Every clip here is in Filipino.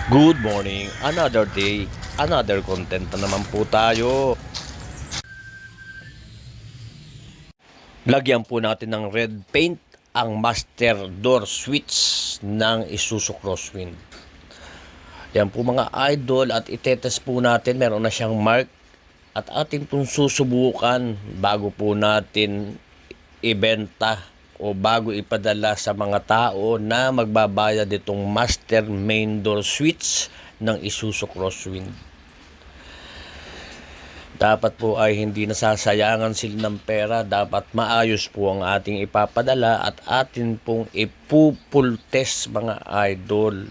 Good morning, another day, another content na naman po tayo. Lagyan po natin ng red paint ang master door switch ng Isuzu Crosswind. Yan po mga idol, at itetest po natin, meron na siyang mark at atin pong susubukan bago po natin ibenta o bago ipadala sa mga tao na magbabayad itong master main door switch ng Isuzu Crosswind. Dapat po ay hindi nasasayangan sila ng pera, dapat maayos po ang ating ipapadala at atin pong ipupul test mga idol.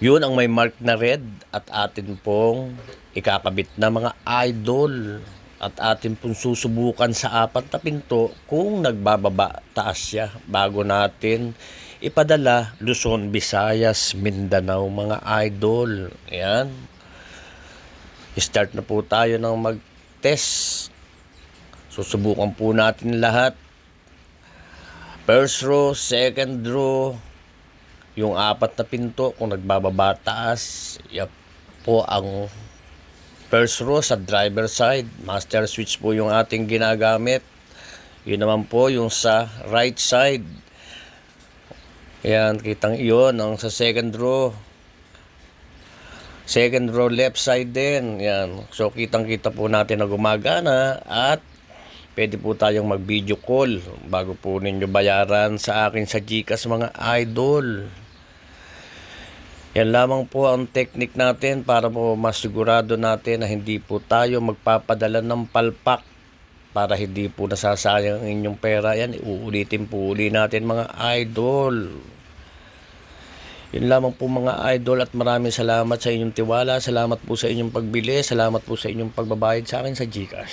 Yun ang may mark na red at atin pong ikakabit na mga idol. At atin pong susubukan sa apat na pinto kung nagbababa taas siya bago natin ipadala Luzon, Visayas, Mindanao mga idol. Ayan. Start na po tayo ng mag-test. Susubukan po natin lahat. First row, second row, yung apat na pinto kung nagbababa taas. Yan po ang first row sa driver side. Master switch po yung ating ginagamit. Yun naman po yung sa right side. Ayan, kitang iyon ang sa second row. Second row left side din. Ayan. So kitang kita po natin na gumagana at pwede po tayong mag video call bago po ninyo bayaran sa akin sa GCash mga idol. Yan lamang po ang technique natin para po masigurado natin na hindi po tayo magpapadala ng palpak para hindi po nasasayang ang inyong pera. Yan, uulitin po uli natin mga idol. Yun lamang po mga idol, at maraming salamat sa inyong tiwala. Salamat po sa inyong pagbili. Salamat po sa inyong pagbabayad sa akin sa GCash.